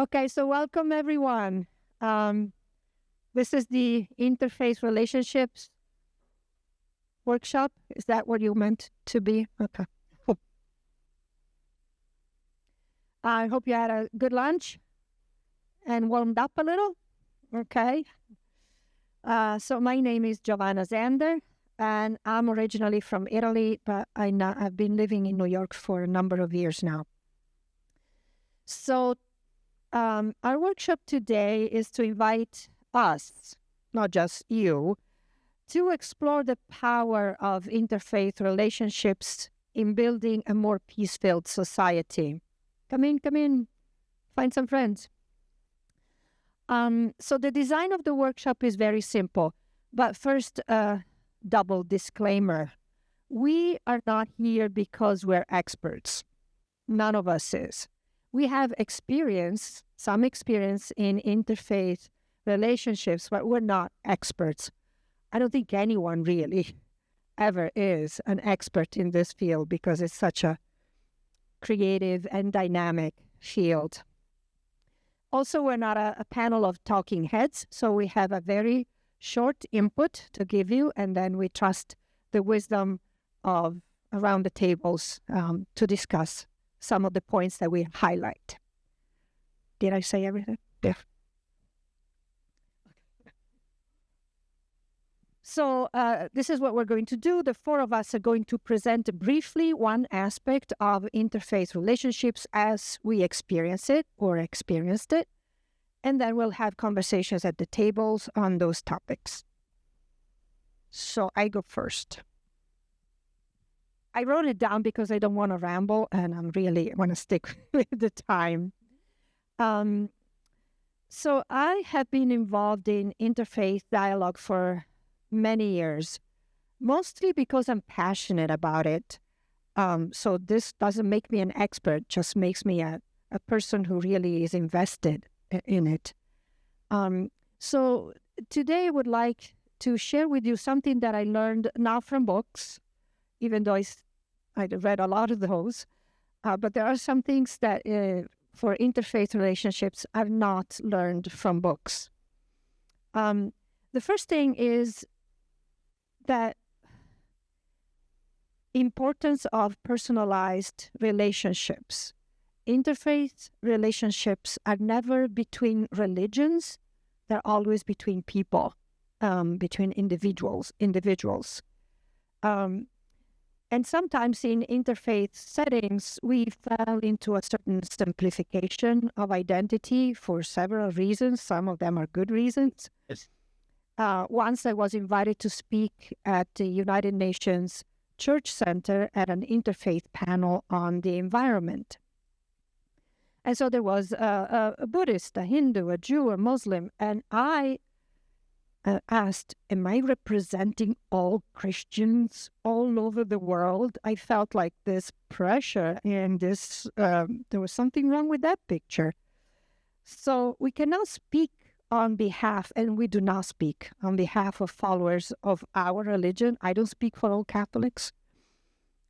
Okay, so welcome everyone. This is the Interfaith Relationships workshop. Is that what you meant to be? Okay. I hope you had a good lunch and warmed up a little. Okay. So my name is Giovanna Czander, and I'm originally from Italy, but I've been living in New York for a number of years now. So our workshop today is to invite us, not just you, to explore the power of interfaith relationships in building a more peace-filled society. Come in, find some friends. So the design of the workshop is very simple, but first, double disclaimer. We are not here because we're experts. None of us is. We have some experience in interfaith relationships, but we're not experts. I don't think anyone really ever is an expert in this field because it's such a creative and dynamic field. Also, we're not a panel of talking heads, so we have a very short input to give you, and then we trust the wisdom of around the tables to discuss some of the points that we highlight. Did I say everything? Yeah. So this is what we're going to do. The four of us are going to present briefly one aspect of interfaith relationships as we experience it or experienced it, and then we'll have conversations at the tables on those topics. So I go first. I wrote it down because I don't want to ramble, and I really want to stick with the time. So I have been involved in interfaith dialogue for many years, mostly because I'm passionate about it. So this doesn't make me an expert, just makes me a person who really is invested in it. So today I would like to share with you something that I learned not from books, even though I read a lot of those, but there are some things that for interfaith relationships I've not learned from books. The first thing is that importance of personalized relationships. Interfaith relationships are never between religions, they're always between people, between individuals. And sometimes in interfaith settings, we fell into a certain simplification of identity for several reasons. Some of them are good reasons. Yes. Once I was invited to speak at the United Nations Church Center at an interfaith panel on the environment. And so there was a Buddhist, a Hindu, a Jew, a Muslim, and I asked, am I representing all Christians all over the world? I felt like this pressure and this, there was something wrong with that picture. So we cannot speak on behalf, and we do not speak on behalf of followers of our religion. I don't speak for all Catholics.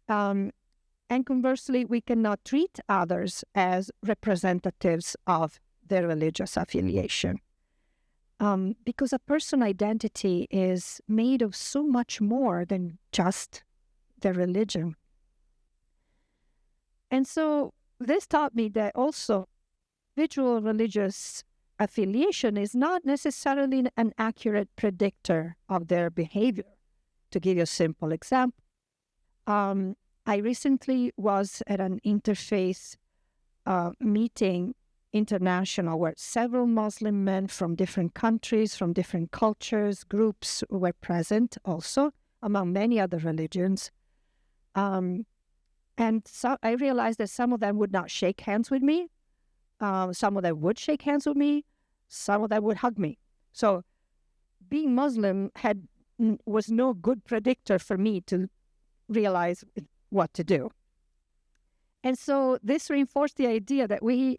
And conversely, we cannot treat others as representatives of their religious affiliation. Because a person's identity is made of so much more than just their religion. And so this taught me that also individual religious affiliation is not necessarily an accurate predictor of their behavior. To give you a simple example, I recently was at an interfaith meeting international where several Muslim men from different countries, from different cultures, groups were present also, among many other religions. And so I realized that some of them would not shake hands with me. Some of them would shake hands with me. Some of them would hug me. So being Muslim was no good predictor for me to realize what to do. And so this reinforced the idea that we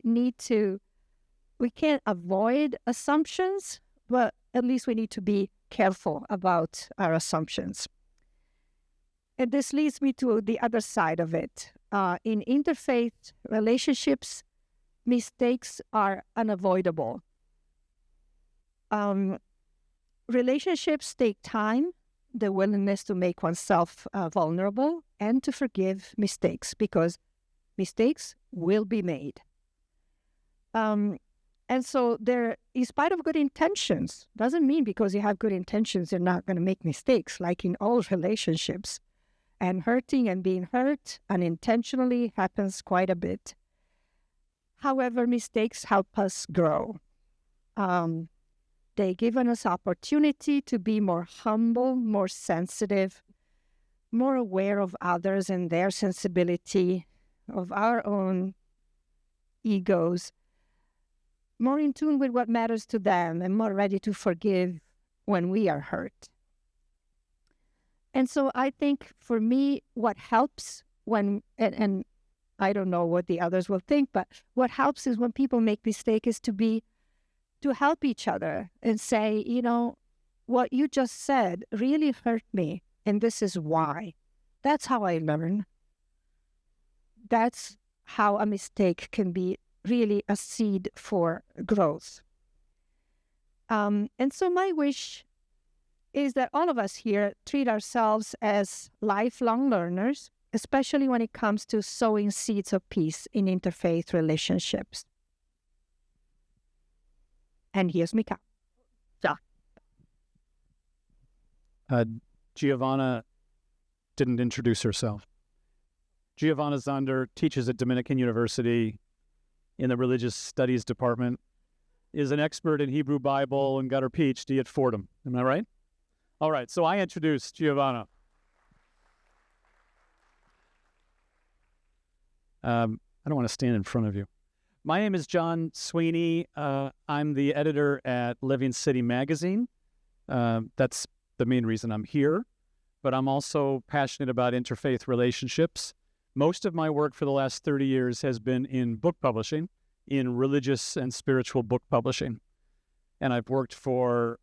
can't avoid assumptions, but at least we need to be careful about our assumptions. And this leads me to the other side of it. In interfaith relationships, mistakes are unavoidable. Relationships take time, the willingness to make oneself vulnerable, and to forgive mistakes, because mistakes will be made. And so there, in spite of good intentions, doesn't mean because you have good intentions, you're not going to make mistakes, like in all relationships. And hurting and being hurt unintentionally happens quite a bit. However, mistakes help us grow. They give us opportunity to be more humble, more sensitive, more aware of others and their sensibility, of our own egos, more in tune with what matters to them, and more ready to forgive when we are hurt. And so I think for me, what helps when, and I don't know what the others will think, but what helps is when people make mistakes is to help each other and say, you know, what you just said really hurt me, and this is why. That's how I learn. That's how a mistake can be really a seed for growth. And so my wish is that all of us here treat ourselves as lifelong learners, especially when it comes to sowing seeds of peace in interfaith relationships. And here's Michal. Giovanna didn't introduce herself. Giovanna Czander teaches at Dominican University in the Religious Studies Department, is an expert in Hebrew Bible, and got her PhD at Fordham. Am I right? All right, so I introduced Giovanna. I don't want to stand in front of you. My name is Jon Sweeney. I'm the editor at Living City Magazine. That's the main reason I'm here, but I'm also passionate about interfaith relationships. Most of my work for the last 30 years has been in book publishing, in religious and spiritual book publishing. And I've worked for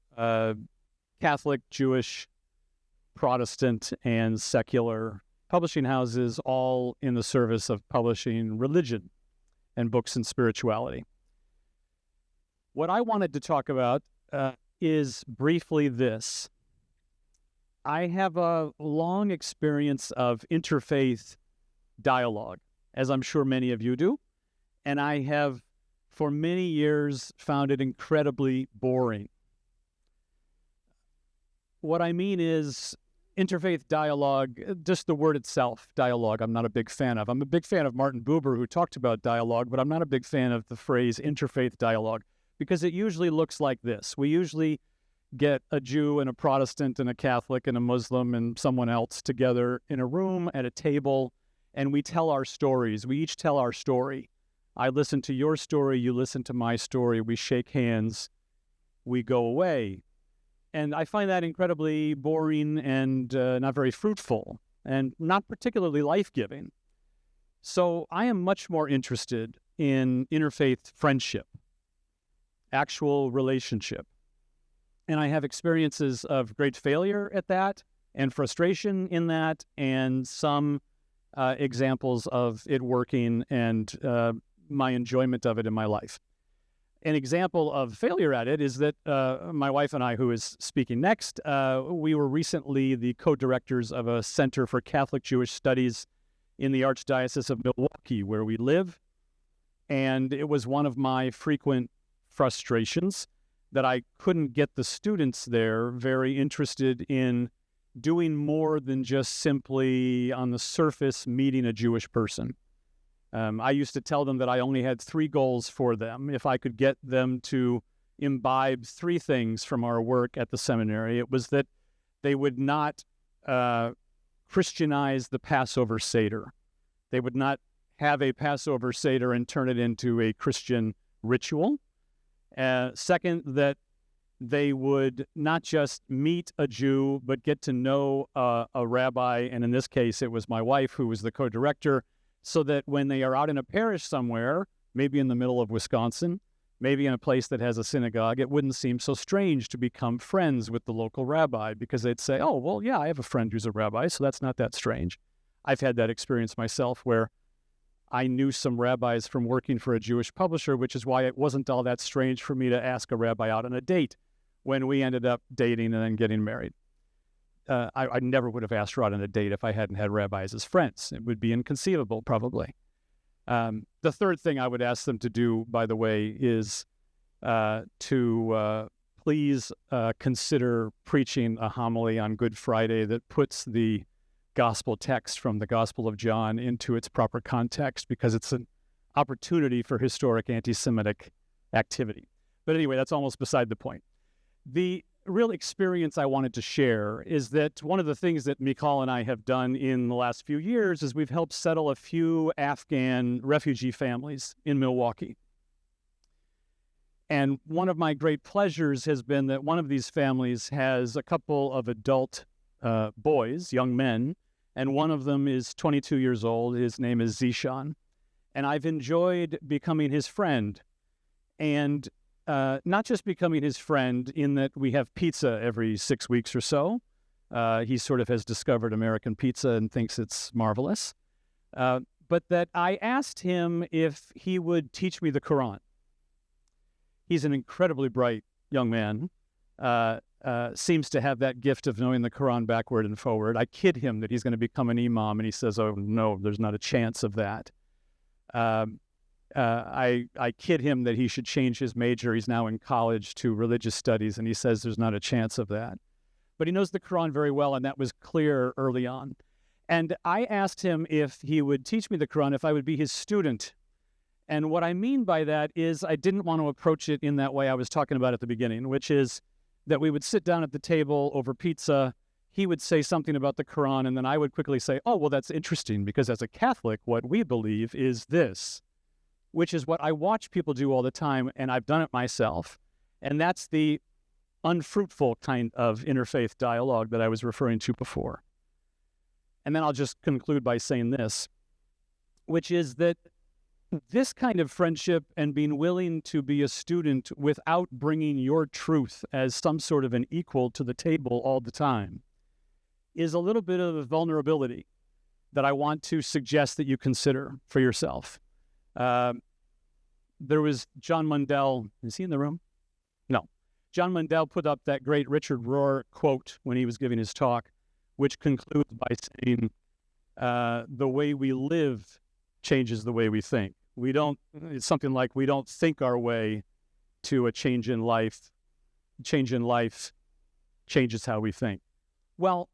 Catholic, Jewish, Protestant, and secular publishing houses, all in the service of publishing religion and books and spirituality. What I wanted to talk about is briefly this. I have a long experience of interfaith dialogue, as I'm sure many of you do, and I have for many years found it incredibly boring. What I mean is interfaith dialogue, just the word itself, dialogue, I'm not a big fan of. I'm a big fan of Martin Buber, who talked about dialogue, but I'm not a big fan of the phrase interfaith dialogue, because it usually looks like this. We usually get a Jew and a Protestant and a Catholic and a Muslim and someone else together in a room at a table, and we tell our stories. We each tell our story. I listen to your story, you listen to my story, we shake hands, we go away. And I find that incredibly boring and not very fruitful and not particularly life-giving. So I am much more interested in interfaith friendship, actual relationship. And I have experiences of great failure at that and frustration in that, and some examples of it working and my enjoyment of it in my life. An example of failure at it is that my wife and I, who is speaking next, we were recently the co-directors of a Center for Catholic Jewish Studies in the Archdiocese of Milwaukee, where we live. And it was one of my frequent frustrations that I couldn't get the students there very interested in doing more than just simply on the surface meeting a Jewish person. I used to tell them that I only had 3 goals for them. If I could get them to imbibe 3 things from our work at the seminary, it was that they would not Christianize the Passover Seder. They would not have a Passover Seder and turn it into a Christian ritual. Second, that they would not just meet a Jew, but get to know a rabbi, and in this case, it was my wife who was the co-director, so that when they are out in a parish somewhere, maybe in the middle of Wisconsin, maybe in a place that has a synagogue, it wouldn't seem so strange to become friends with the local rabbi, because they'd say, oh, well, yeah, I have a friend who's a rabbi, so that's not that strange. I've had that experience myself where I knew some rabbis from working for a Jewish publisher, which is why it wasn't all that strange for me to ask a rabbi out on a date when we ended up dating and then getting married. I never would have asked her out on a date if I hadn't had rabbis as friends. It would be inconceivable, probably. The third thing I would ask them to do, by the way, is to please consider preaching a homily on Good Friday that puts the gospel text from the Gospel of John into its proper context, because it's an opportunity for historic anti-Semitic activity. But anyway, that's almost beside the point. The real experience I wanted to share is that one of the things that Michal and I have done in the last few years is we've helped settle a few Afghan refugee families in Milwaukee. And one of my great pleasures has been that one of these families has a couple of adult boys, young men, and one of them is 22 years old. His name is Zishan. And I've enjoyed becoming his friend. And not just becoming his friend in that we have pizza every 6 weeks or so. He sort of has discovered American pizza and thinks it's marvelous. But that I asked him if he would teach me the Quran. He's an incredibly bright young man. Seems to have that gift of knowing the Quran backward and forward. I kid him that he's going to become an imam, and he says, "Oh, no, there's not a chance of that." I kid him that he should change his major. He's now in college to religious studies, and he says there's not a chance of that. But he knows the Quran very well, and that was clear early on. And I asked him if he would teach me the Quran, if I would be his student. And what I mean by that is I didn't want to approach it in that way I was talking about at the beginning, which is that we would sit down at the table over pizza. He would say something about the Quran, and then I would quickly say, "Oh, well, that's interesting, because as a Catholic, what we believe is this," which is what I watch people do all the time, and I've done it myself. And that's the unfruitful kind of interfaith dialogue that I was referring to before. And then I'll just conclude by saying this, which is that this kind of friendship and being willing to be a student without bringing your truth as some sort of an equal to the table all the time is a little bit of a vulnerability that I want to suggest that you consider for yourself. There was John Mundell. Is he in the room? No. John Mundell put up that great Richard Rohr quote when he was giving his talk, which concludes by saying, the way we live changes the way we think. It's something like, we don't think our way to a change in life. Change in life changes how we think. Well,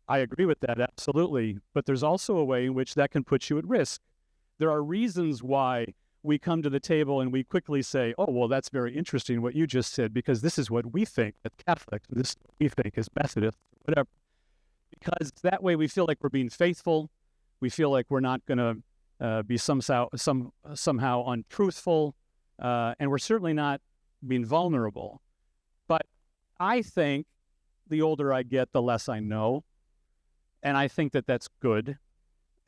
I agree with that, absolutely. But there's also a way in which that can put you at risk. There are reasons why we come to the table and we quickly say, "Oh, well, that's very interesting what you just said, because this is what we think as Catholics, this is what we think as Methodists," whatever. Because that way we feel like we're being faithful. We feel like we're not going to be somehow untruthful, and we're certainly not being vulnerable. But I think the older I get, the less I know, and I think that that's good.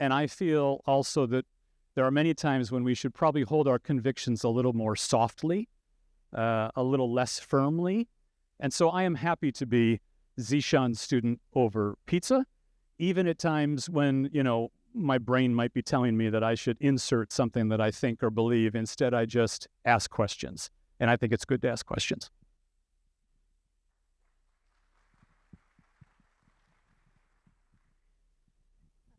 And I feel also that there are many times when we should probably hold our convictions a little more softly, a little less firmly. And so I am happy to be Zishan's student over pizza, even at times when, my brain might be telling me that I should insert something that I think or believe. Instead, I just ask questions. And I think it's good to ask questions.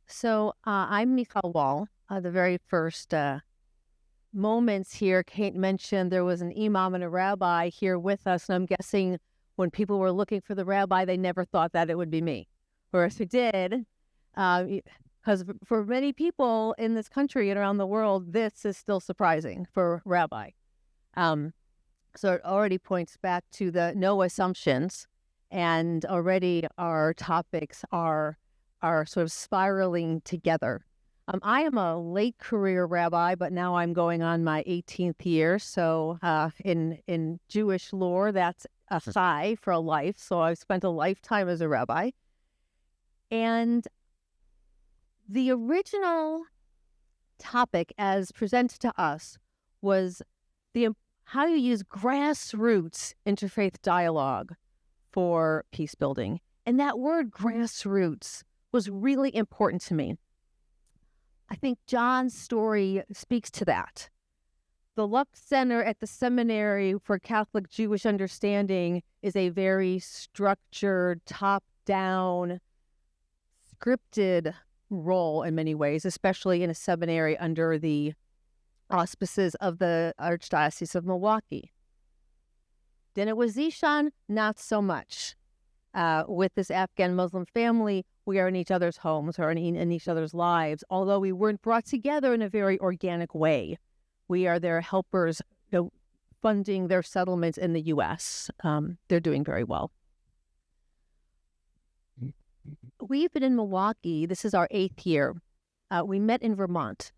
So I'm Michal Woll. The very first moments here, Kate mentioned there was an imam and a rabbi here with us, and I'm guessing when people were looking for the rabbi, they never thought that it would be me. Or if it did, because for many people in this country and around the world, this is still surprising for rabbi. So it already points back to the no assumptions, and already our topics are sort of spiraling together. I am a late career rabbi, but now I'm going on my 18th year. So in Jewish lore, that's a chai for a life. So I've spent a lifetime as a rabbi. And the original topic as presented to us was how you use grassroots interfaith dialogue for peace building. And that word grassroots was really important to me. I think Jon's story speaks to that. The Lux Center at the Seminary for Catholic Jewish Understanding is a very structured, top-down, scripted role in many ways, especially in a seminary under the auspices of the Archdiocese of Milwaukee. Then it was Zishan, not so much. With this Afghan Muslim family, we are in each other's homes or in each other's lives, although we weren't brought together in a very organic way. We are their helpers, funding their settlements in the U.S. They're doing very well. We've been in Milwaukee. This is our 8th year. We met in Vermont.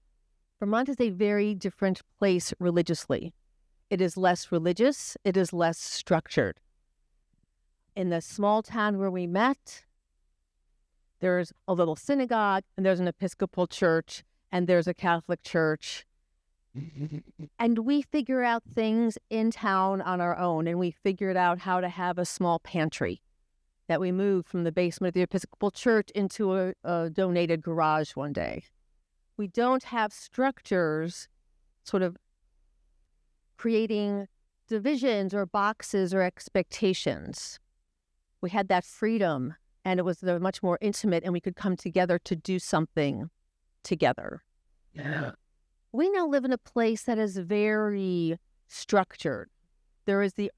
Vermont is a very different place religiously. It is less religious. It is less structured. In the small town where we met, there's a little synagogue, and there's an Episcopal church, and there's a Catholic church. And we figure out things in town on our own, and we figured out how to have a small pantry that we moved from the basement of the Episcopal church into a donated garage one day. We don't have structures sort of creating divisions or boxes or expectations. We had that freedom, and it was much more intimate, and we could come together to do something together. Yeah. We now live in a place that is very structured. There is the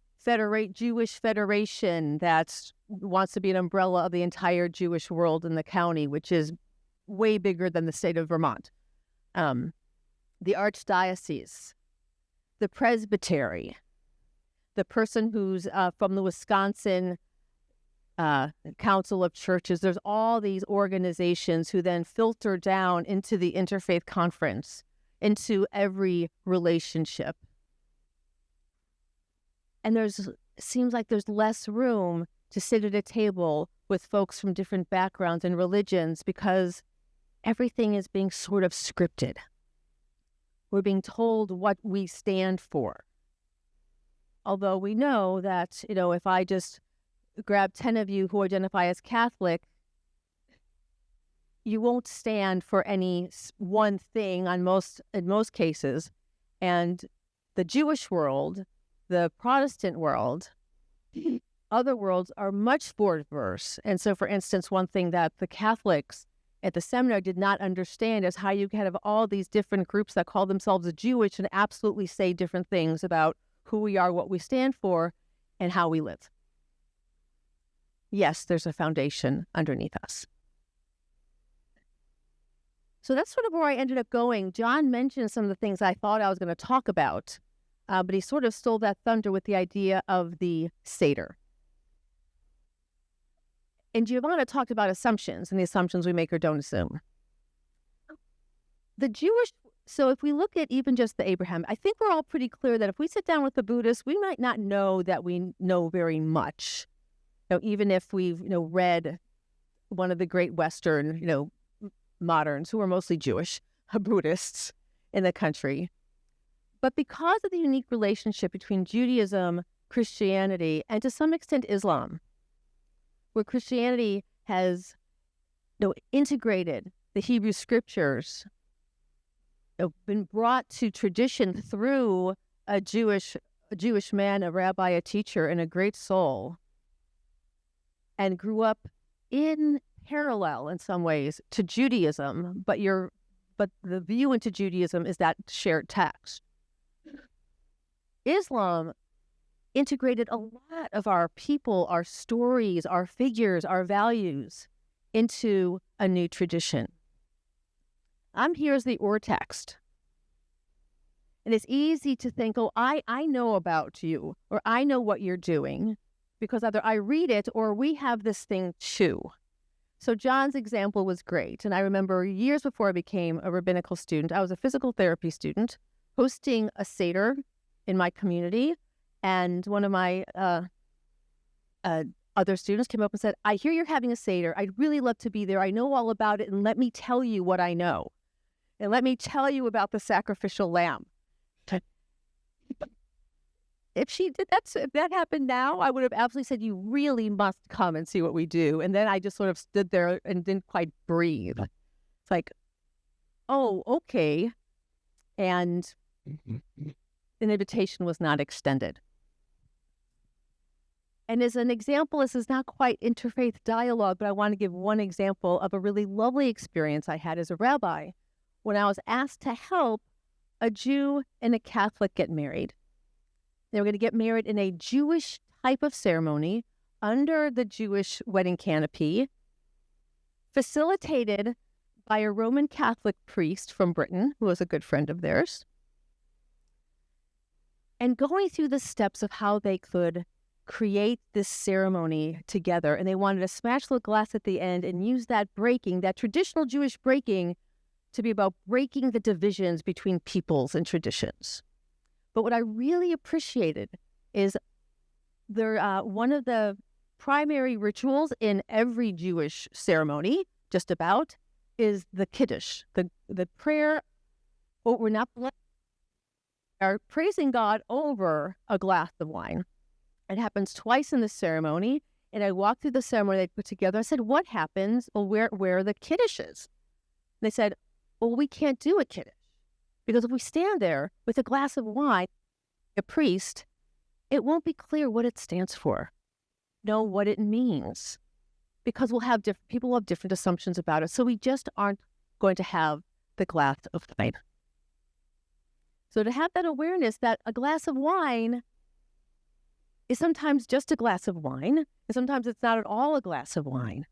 Jewish Federation that wants to be an umbrella of the entire Jewish world in the county, which is way bigger than the state of Vermont. The Archdiocese, the Presbytery, the person who's from the Wisconsin Council of Churches. There's all these organizations who then filter down into the Interfaith Conference, into every relationship. And seems like there's less room to sit at a table with folks from different backgrounds and religions because everything is being sort of scripted. We're being told what we stand for. Although we know that, if I just grab 10 of you who identify as Catholic, you won't stand for any one thing in most cases. And the Jewish world, the Protestant world, other worlds are much more diverse. And so, for instance, one thing that the Catholics at the seminary did not understand is how you can have all these different groups that call themselves Jewish and absolutely say different things about who we are, what we stand for, and how we live. Yes, there's a foundation underneath us. So that's sort of where I ended up going. Jon mentioned some of the things I thought I was going to talk about, but he sort of stole that thunder with the idea of the Seder. And Giovanna talked about assumptions and the assumptions we make or don't assume. So if we look at even just the Abraham, I think we're all pretty clear that if we sit down with the Buddhists, we might not know that we know very much. Even if we've, read one of the great Western, moderns who are mostly Jewish, Buddhists in the country. But because of the unique relationship between Judaism, Christianity, and to some extent Islam, where Christianity has integrated the Hebrew scriptures, been brought to tradition through a Jewish man, a rabbi, a teacher, and a great soul, and grew up in parallel in some ways to Judaism, but the view into Judaism is that shared text. Islam integrated a lot of our people, our stories, our figures, our values into a new tradition. I'm here as the Ur text. And it's easy to think, I know about you, or I know what you're doing, because either I read it or we have this thing too. So Jon's example was great. And I remember years before I became a rabbinical student, I was a physical therapy student hosting a Seder in my community. And one of my other students came up and said, I hear you're having a Seder. I'd really love to be there. I know all about it. And let me tell you what I know. And let me tell you about the sacrificial lamb. If that happened now, I would have absolutely said, you really must come and see what we do. And then I just sort of stood there and didn't quite breathe. It's like, oh, okay. And an invitation was not extended. And as an example, this is not quite interfaith dialogue, but I want to give one example of a really lovely experience I had as a rabbi when I was asked to help a Jew and a Catholic get married. They were going to get married in a Jewish type of ceremony under the Jewish wedding canopy, facilitated by a Roman Catholic priest from Britain, who was a good friend of theirs, and going through the steps of how they could create this ceremony together. And they wanted to smash the glass at the end and use that breaking, that traditional Jewish breaking, to be about breaking the divisions between peoples and traditions. But what I really appreciated is one of the primary rituals in every Jewish ceremony, just about, is the Kiddush, the prayer. Oh, we're not are praising God over a glass of wine. It happens twice in the ceremony, and I walked through the ceremony they put together. I said, "What happens? Well, where are the kiddushes?" And they said, "Well, we can't do a kiddush because if we stand there with a glass of wine, a priest, it won't be clear what it stands for, know what it means, because people will have different assumptions about it. So we just aren't going to have the glass of wine." So to have that awareness that a glass of wine is sometimes just a glass of wine, and sometimes it's not at all a glass of wine.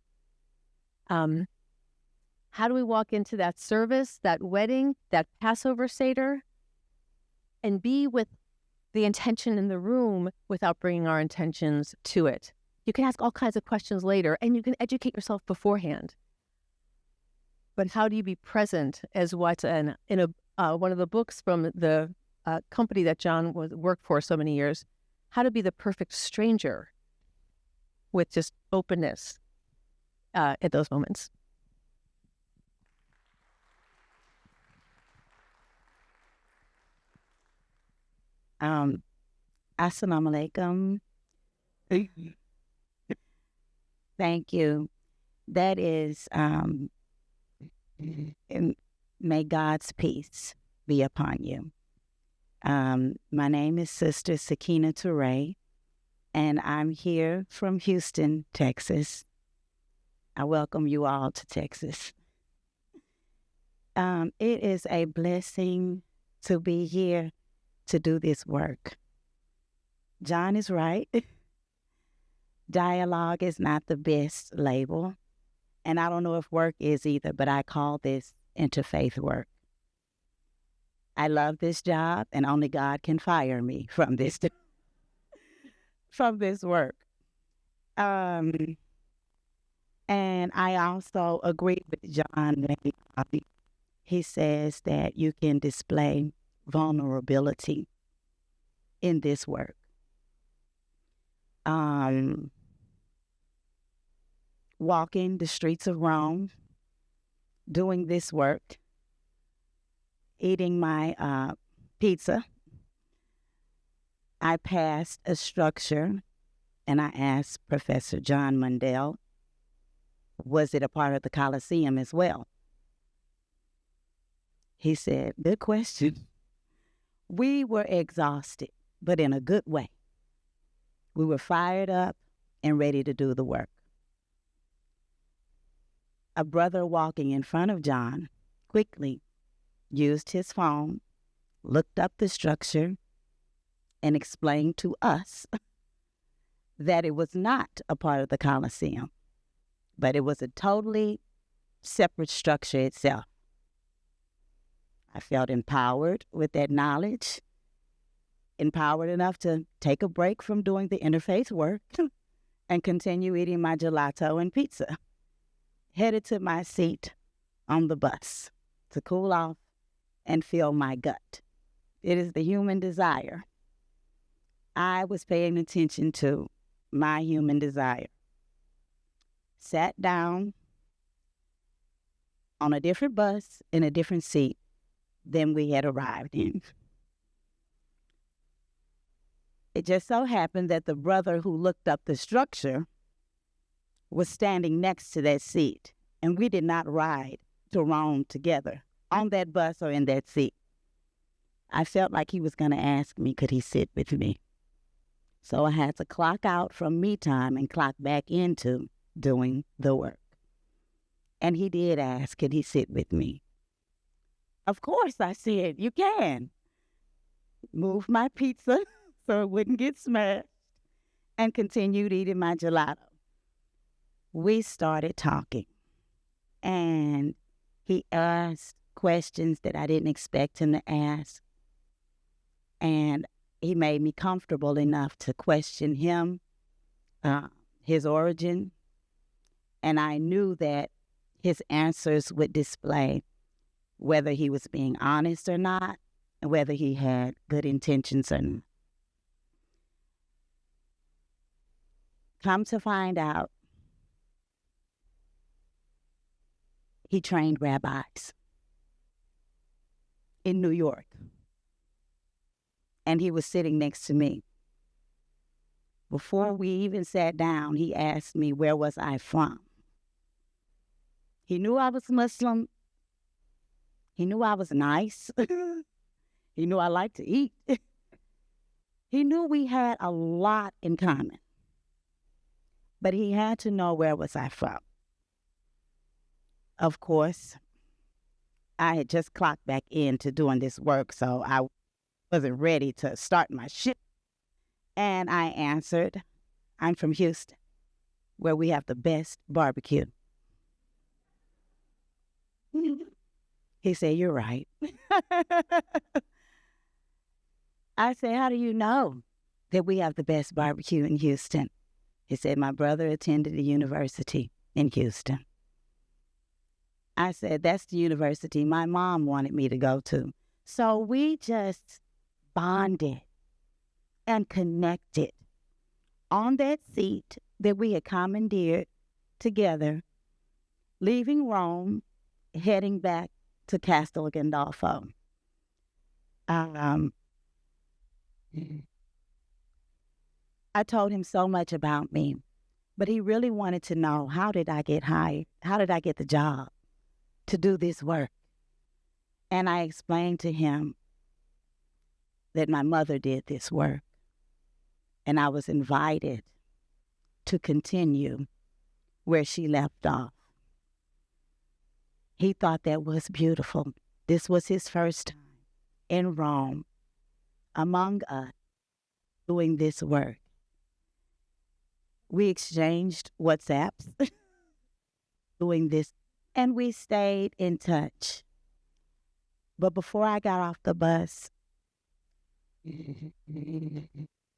How do we walk into that service, that wedding, that Passover Seder, and be with the intention in the room without bringing our intentions to it? You can ask all kinds of questions later, and you can educate yourself beforehand. But how do you be present as what in one of the books from the company that Jon worked for so many years, how to be the perfect stranger with just openness at those moments. Assalamu alaikum. Thank you. That is, may God's peace be upon you. My name is Sister Sakinah Toure, and I'm here from Houston, Texas. I welcome you all to Texas. It is a blessing to be here to do this work. Jon is right. Dialogue is not the best label, and I don't know if work is either, but I call this interfaith work. I love this job, and only God can fire me from this work. And I also agree with Jon when he says that you can display vulnerability in this work. Walking the streets of Rome, doing this work, eating my pizza, I passed a structure, and I asked Professor John Mundell, was it a part of the Colosseum as well? He said, good question. We were exhausted, but in a good way. We were fired up and ready to do the work. A brother walking in front of Jon quickly used his phone, looked up the structure, and explained to us that it was not a part of the Colosseum, but it was a totally separate structure itself. I felt empowered with that knowledge, empowered enough to take a break from doing the interfaith work and continue eating my gelato and pizza. Headed to my seat on the bus to cool off and feel my gut. It is the human desire. I was paying attention to my human desire. Sat down on a different bus in a different seat than we had arrived in. It just so happened that the brother who looked up the structure was standing next to that seat, and we did not ride to Rome together on that bus or in that seat. I felt like he was going to ask me, could he sit with me? So I had to clock out from me time and clock back into doing the work. And he did ask, could he sit with me? Of course, I said, you can. Moved my pizza so it wouldn't get smashed and continued eating my gelato. We started talking, and he asked questions that I didn't expect him to ask. And he made me comfortable enough to question him, his origin. And I knew that his answers would display whether he was being honest or not, and whether he had good intentions or not. Come to find out, he trained rabbis in New York. And he was sitting next to me. Before we even sat down, he asked me, where was I from? He knew I was Muslim. He knew I was nice. He knew I liked to eat. He knew we had a lot in common. But he had to know where was I from. Of course, I had just clocked back into doing this work, so I wasn't ready to start my shit. And I answered, I'm from Houston, where we have the best barbecue. He said, you're right. I said, how do you know that we have the best barbecue in Houston? He said, my brother attended a university in Houston. I said, that's the university my mom wanted me to go to. So we just bonded and connected on that seat that we had commandeered together, leaving Rome, heading back to Castel Gandolfo. I told him so much about me, but he really wanted to know, how did I get hired? How did I get the job to do this work? And I explained to him that my mother did this work, and I was invited to continue where she left off. He thought that was beautiful. This was his first time in Rome, among us, doing this work. We exchanged WhatsApps, doing this, and we stayed in touch. But before I got off the bus,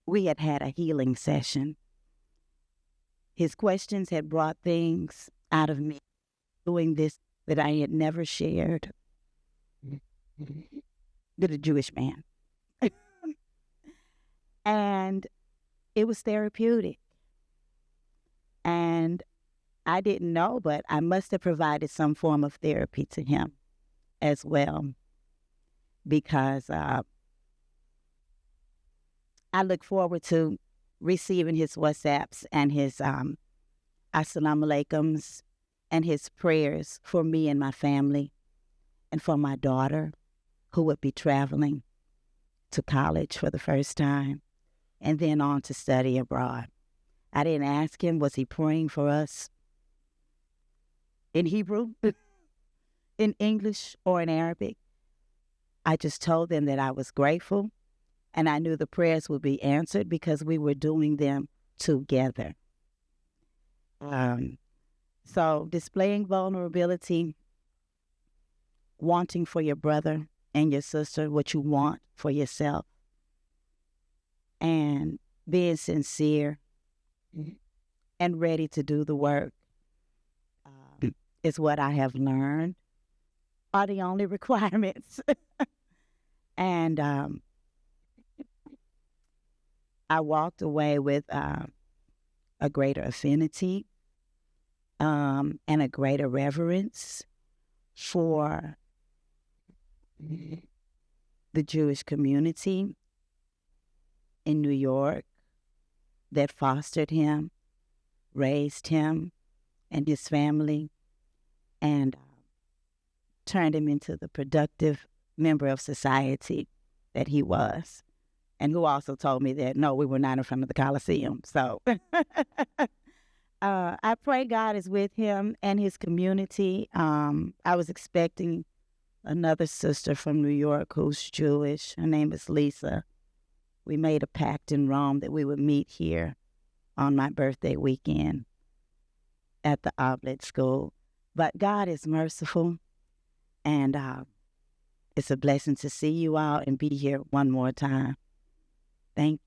we had had a healing session. His questions had brought things out of me, doing this that I had never shared with a Jewish man. And it was therapeutic. And I didn't know, but I must have provided some form of therapy to him as well, because I look forward to receiving his WhatsApps and his Assalamu Alaikums and his prayers for me and my family and for my daughter, who would be traveling to college for the first time and then on to study abroad. I didn't ask him, was he praying for us in Hebrew, in English, or in Arabic? I just told them that I was grateful and I knew the prayers would be answered because we were doing them together. So displaying vulnerability, wanting for your brother and your sister what you want for yourself, and being sincere and ready to do the work is what I have learned are the only requirements. And I walked away with a greater affinity and a greater reverence for the Jewish community in New York that fostered him, raised him and his family, and turned him into the productive member of society that he was, and who also told me that, no, we were not in front of the Coliseum. So I pray God is with him and his community. I was expecting another sister from New York who's Jewish. Her name is Lisa. We made a pact in Rome that we would meet here on my birthday weekend at the Oblet School. But God is merciful, and it's a blessing to see you all and be here one more time. Thank you.